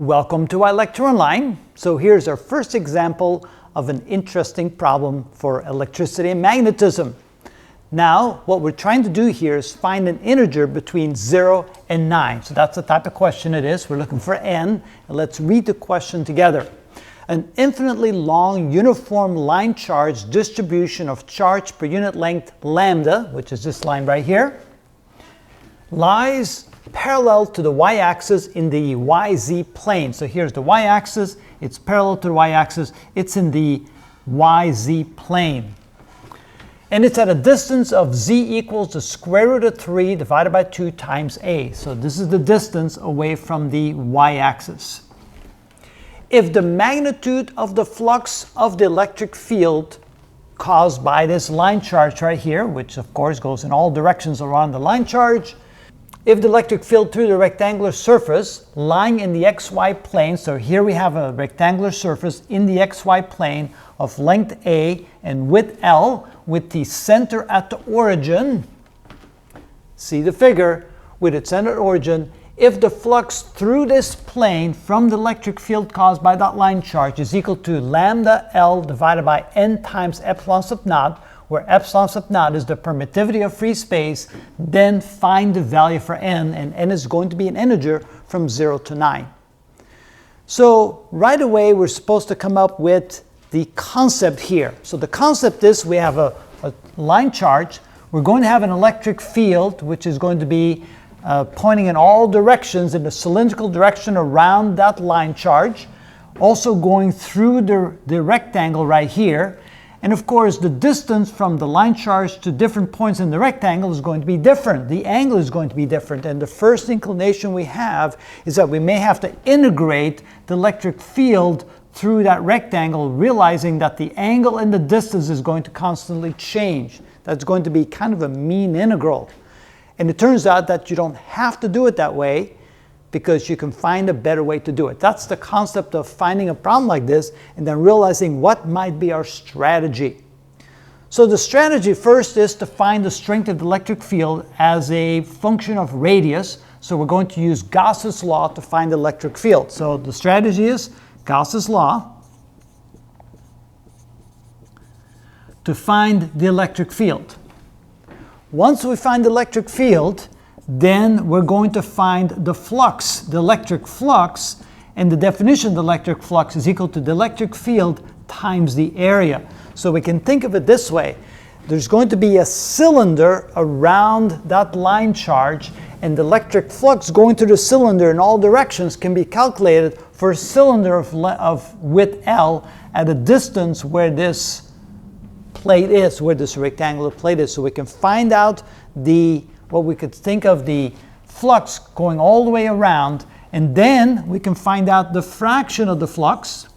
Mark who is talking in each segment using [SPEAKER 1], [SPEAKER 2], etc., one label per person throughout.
[SPEAKER 1] Welcome to iLecture Online. So here's our first example of an interesting problem for electricity and magnetism. Now, what we're trying to do here is find an integer between 0 and 9. So that's the type of question it is. We're looking for n. And let's read the question together. An infinitely long uniform line charge distribution of charge per unit length lambda, which is this line right here, lies parallel to the y-axis in the yz plane. So here's the y-axis, it's parallel to the y-axis, it's in the yz plane. And it's at a distance of z equals the square root of 3 divided by 2 times a. So this is the distance away from the y-axis. If the magnitude of the flux of the electric field caused by this line charge right here, which of course goes in all directions around the line charge, if the electric field through the rectangular surface lying in the xy plane, so here we have a rectangular surface in the xy plane of length a and width L with the center at the origin, see the figure, with its center at origin, if the flux through this plane from the electric field caused by that line charge is equal to lambda L divided by n times epsilon sub naught, where epsilon sub naught is the permittivity of free space, then find the value for n, and n is going to be an integer from 0 to 9. So right away we're supposed to come up with the concept here. So the concept is we have a line charge, we're going to have an electric field which is going to be pointing in all directions in the cylindrical direction around that line charge, also going through the rectangle right here. And of course, the distance from the line charge to different points in the rectangle is going to be different. The angle is going to be different. And the first inclination we have is that we may have to integrate the electric field through that rectangle, realizing that the angle and the distance is going to constantly change. That's going to be kind of a mean integral. And it turns out that you don't have to do it that way, because you can find a better way to do it. That's the concept of finding a problem like this and then realizing what might be our strategy. So the strategy first is to find the strength of the electric field as a function of radius. So we're going to use Gauss's law to find the electric field. So the strategy is Gauss's law to find the electric field. Once we find the electric field, then we're going to find the flux, the electric flux, and the definition of the electric flux is equal to the electric field times the area. So we can think of it this way. There's going to be a cylinder around that line charge, and the electric flux going through the cylinder in all directions can be calculated for a cylinder of width L at a distance where this plate is, where this rectangular plate is. So we can find out what we could think of the flux going all the way around, and then we can find out the fraction of the flux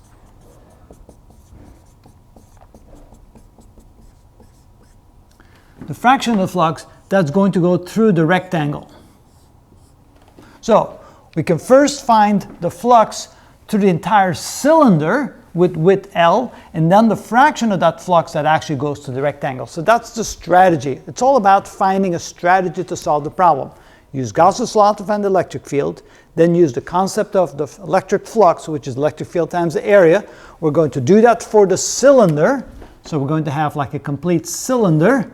[SPEAKER 1] that's going to go through the rectangle. So we can first find the flux through the entire cylinder with width L, and then the fraction of that flux that actually goes to the rectangle. So that's the strategy. It's all about finding a strategy to solve the problem. Use Gauss's law to find the electric field, then use the concept of the electric flux, which is electric field times the area. We're going to do that for the cylinder. So we're going to have like a complete cylinder.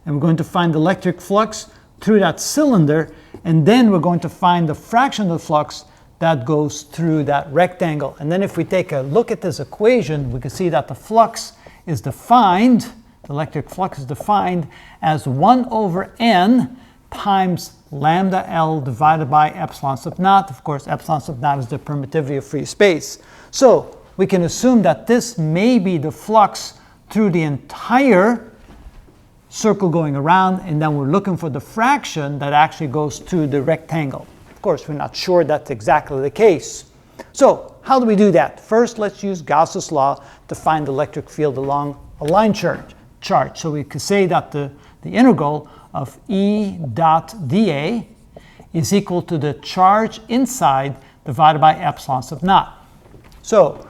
[SPEAKER 1] And we're going to find the electric flux through that cylinder, and then we're going to find the fraction of the flux that goes through that rectangle. And then if we take a look at this equation, we can see that the flux is defined, the electric flux is defined as 1 over n times lambda L divided by epsilon sub naught. Of course, epsilon sub naught is the permittivity of free space. So we can assume that this may be the flux through the entire circle going around, and then we're looking for the fraction that actually goes through the rectangle. Of course, we're not sure that's exactly the case. So how do we do that? First, let's use Gauss's law to find the electric field along a line charge. So we could say that the integral of E dot dA is equal to the charge inside divided by epsilon sub naught. So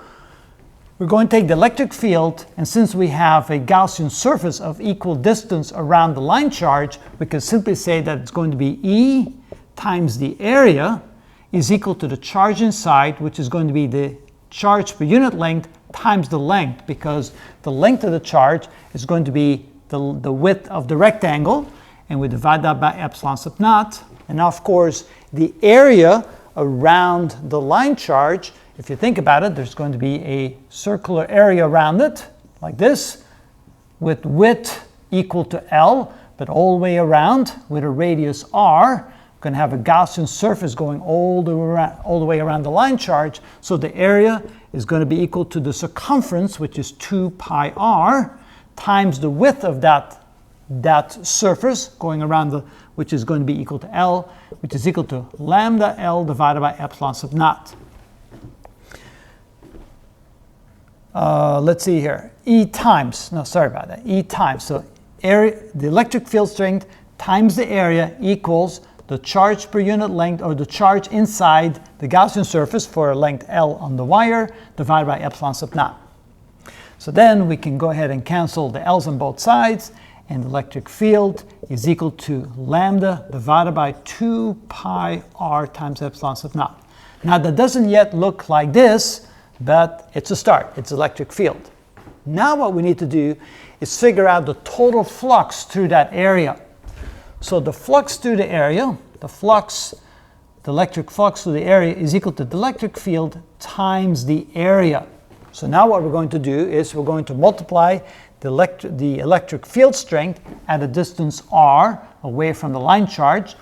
[SPEAKER 1] we're going to take the electric field, and since we have a Gaussian surface of equal distance around the line charge, we can simply say that it's going to be E times the area is equal to the charge inside, which is going to be the charge per unit length times the length, because the length of the charge is going to be the width of the rectangle, and we divide that by epsilon sub naught. And now, of course, the area around the line charge, if you think about it, there's going to be a circular area around it, like this, with width equal to L, but all the way around with a radius R. We're going to have a Gaussian surface going all the way around the line charge. So the area is going to be equal to the circumference, which is 2 pi r, times the width of that surface going around which is going to be equal to L, which is equal to lambda L divided by epsilon sub naught. Let's see here. E times, so area, the electric field strength times the area equals the charge per unit length, or the charge inside the Gaussian surface for a length L on the wire, divided by epsilon sub naught. So then we can go ahead and cancel the L's on both sides, and the electric field is equal to lambda divided by 2 pi r times epsilon sub naught. Now that doesn't yet look like this, but it's a start. It's electric field. Now what we need to do is figure out the total flux through that area. So the flux through the area, the electric flux through the area is equal to the electric field times the area. So now what we're going to do is we're going to multiply the electric field strength at a distance r away from the line charge,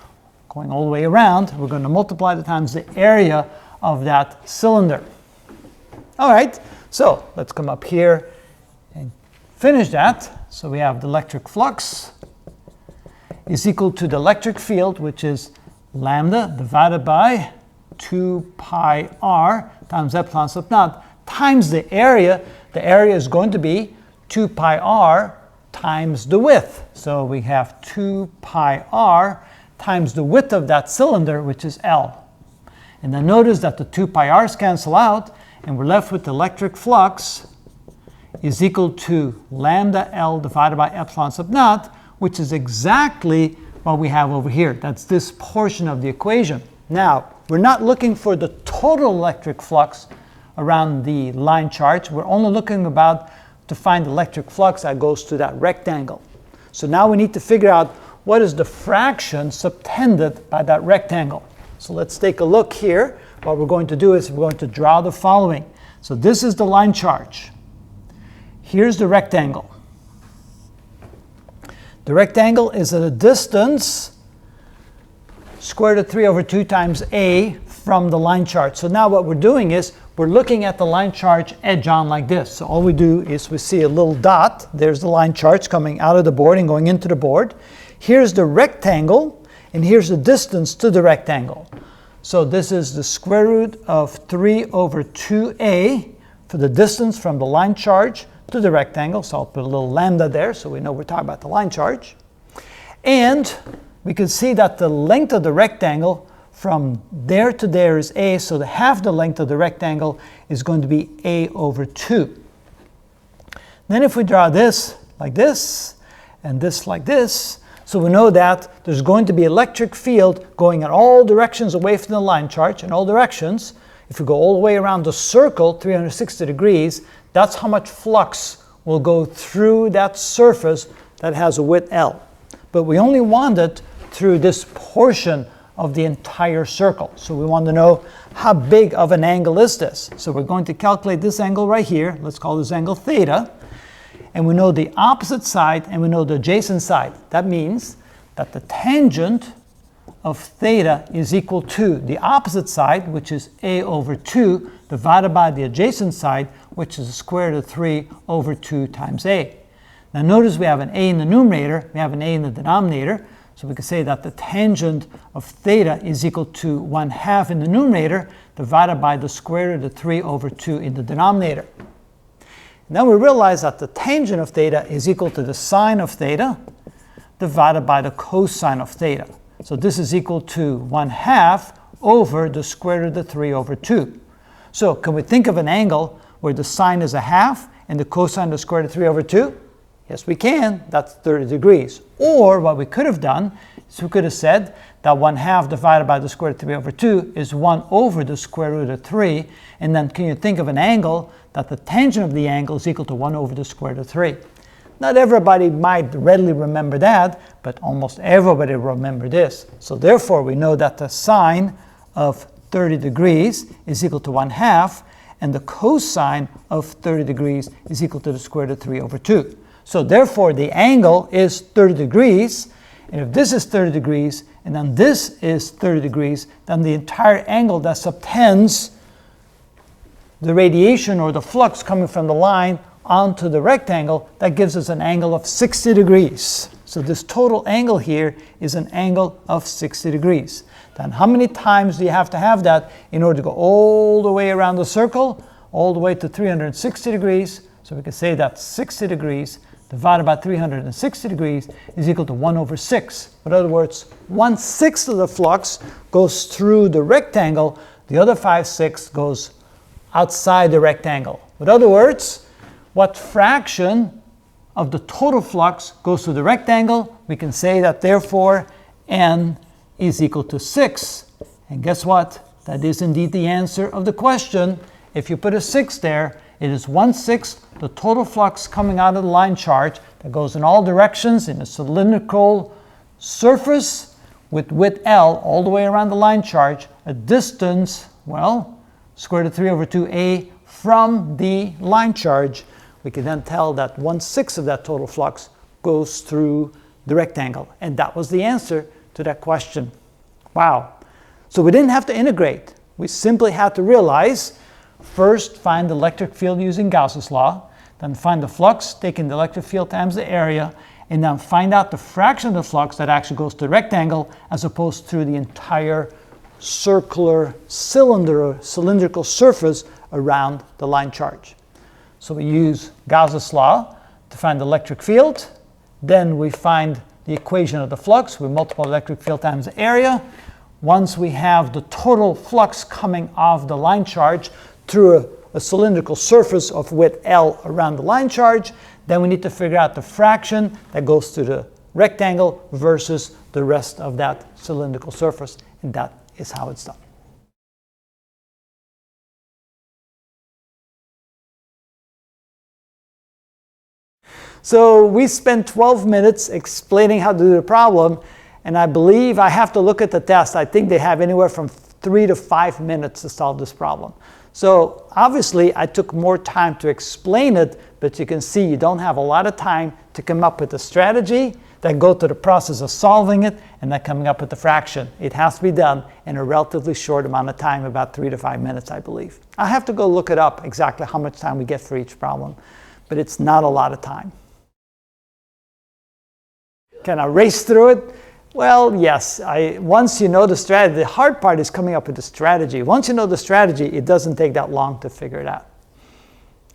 [SPEAKER 1] going all the way around. We're going to multiply the times the area of that cylinder. All right, so let's come up here and finish that. So we have the electric flux is equal to the electric field, which is lambda divided by 2 pi r times epsilon sub naught times the area. The area is going to be 2 pi r times the width. So we have 2 pi r times the width of that cylinder, which is L. And then notice that the 2 pi r's cancel out, and we're left with the electric flux is equal to lambda L divided by epsilon sub naught, which is exactly what we have over here. That's this portion of the equation. Now, we're not looking for the total electric flux around the line charge. We're only looking to find the electric flux that goes to that rectangle. So now we need to figure out what is the fraction subtended by that rectangle. So let's take a look here. What we're going to do is we're going to draw the following. So this is the line charge. Here's the rectangle. The rectangle is at a distance square root of 3 over 2 times a from the line charge. So now what we're doing is we're looking at the line charge edge on like this. So all we do is we see a little dot. There's the line charge coming out of the board and going into the board. Here's the rectangle, and here's the distance to the rectangle. So this is the square root of 3 over 2a for the distance from the line charge to the rectangle. So I'll put a little lambda there so we know we're talking about the line charge. And we can see that the length of the rectangle from there to there is a, so the half the length of the rectangle is going to be a over 2. Then if we draw this like this, and this like this, so we know that there's going to be electric field going in all directions away from the line charge, in all directions. If we go all the way around the circle, 360 degrees, that's how much flux will go through that surface that has a width L. But we only want it through this portion of the entire circle. So we want to know how big of an angle is this. So we're going to calculate this angle right here. Let's call this angle theta. And we know the opposite side and we know the adjacent side. That means that the tangent of theta is equal to the opposite side, which is a over 2, divided by the adjacent side, which is the square root of 3 over 2 times a. Now notice we have an a in the numerator, we have an a in the denominator, so we can say that the tangent of theta is equal to 1/2 in the numerator, divided by the square root of 3 over 2 in the denominator. And then we realize that the tangent of theta is equal to the sine of theta, divided by the cosine of theta. So this is equal to 1/2 over the square root of 3 over 2. So can we think of an angle where the sine is 1/2 and the cosine is square root of 3 over 2? Yes, we can. That's 30 degrees. Or what we could have done is we could have said that 1/2 divided by the square root of 3 over 2 is 1 over the square root of 3. And then can you think of an angle that the tangent of the angle is equal to 1 over the square root of 3? Not everybody might readily remember that, but almost everybody remember this. So therefore, we know that the sine of 30 degrees is equal to 1/2, and the cosine of 30 degrees is equal to the square root of 3 over 2. So therefore, the angle is 30 degrees, and if this is 30 degrees, and then this is 30 degrees, then the entire angle that subtends the radiation or the flux coming from the line onto the rectangle, that gives us an angle of 60 degrees. So this total angle here is an angle of 60 degrees. Then how many times do you have to have that in order to go all the way around the circle, all the way to 360 degrees? So we can say that 60 degrees divided by 360 degrees is equal to 1 over 6. In other words, 1/6 of the flux goes through the rectangle, the other 5/6 goes outside the rectangle. In other words, what fraction of the total flux goes through the rectangle? We can say that therefore n is equal to 6. And guess what? That is indeed the answer of the question. If you put a 6 there, it is 1/6 the total flux coming out of the line charge that goes in all directions in a cylindrical surface with width L all the way around the line charge, a distance, well, square root of 3 over 2a from the line charge. We can then tell that 1/6 of that total flux goes through the rectangle. And that was the answer to that question. Wow. So we didn't have to integrate. We simply had to realize, first find the electric field using Gauss's law, then find the flux taking the electric field times the area, and then find out the fraction of the flux that actually goes to the rectangle as opposed to the entire circular cylindrical surface around the line charge. So we use Gauss's law to find the electric field. Then we find the equation of the flux. We multiply electric field times the area. Once we have the total flux coming off the line charge through a cylindrical surface of width L around the line charge, then we need to figure out the fraction that goes to the rectangle versus the rest of that cylindrical surface. And that is how it's done. So we spent 12 minutes explaining how to do the problem, and I believe I have to look at the test. I think they have anywhere from 3 to 5 minutes to solve this problem. So obviously I took more time to explain it, but you can see you don't have a lot of time to come up with a strategy, then go through the process of solving it, and then coming up with the fraction. It has to be done in a relatively short amount of time, about 3 to 5 minutes, I believe. I have to go look it up exactly how much time we get for each problem, but it's not a lot of time. Can I race through it? Well, yes. Once you know the strategy, the hard part is coming up with the strategy. Once you know the strategy, it doesn't take that long to figure it out.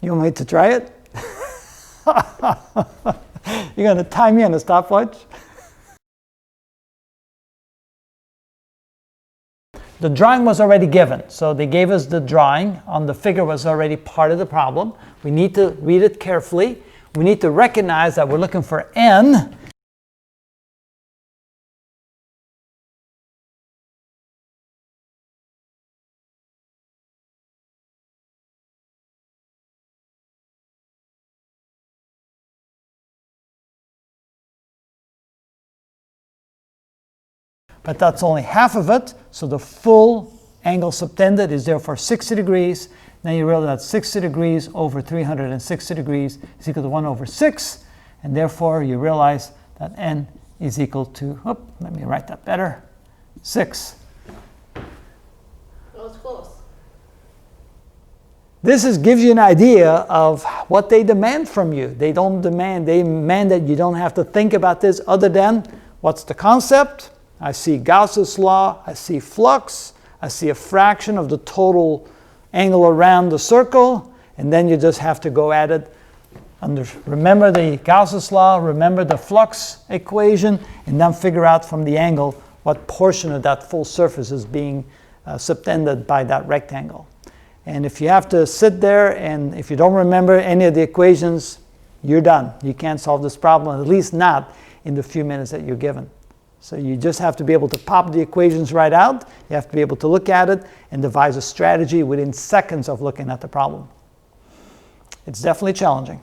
[SPEAKER 1] You want me to try it? You're going to time me on a stopwatch? The drawing was already given. So they gave us the drawing on the figure was already part of the problem. We need to read it carefully. We need to recognize that we're looking for n. But that's only half of it, so the full angle subtended is therefore 60 degrees. Then you realize that 60 degrees over 360 degrees is equal to 1 over 6, and therefore you realize that n is equal to, let me write that better, 6.
[SPEAKER 2] That was close.
[SPEAKER 1] This gives you an idea of what they demand from you. They demand that you don't have to think about this other than what's the concept. I see Gauss's law, I see flux, I see a fraction of the total angle around the circle, and then you just have to go at it. Remember the Gauss's law, remember the flux equation, and then figure out from the angle what portion of that full surface is being subtended by that rectangle. And if you have to sit there and if you don't remember any of the equations, you're done. You can't solve this problem, at least not in the few minutes that you're given. So you just have to be able to pop the equations right out. You have to be able to look at it and devise a strategy within seconds of looking at the problem. It's definitely challenging.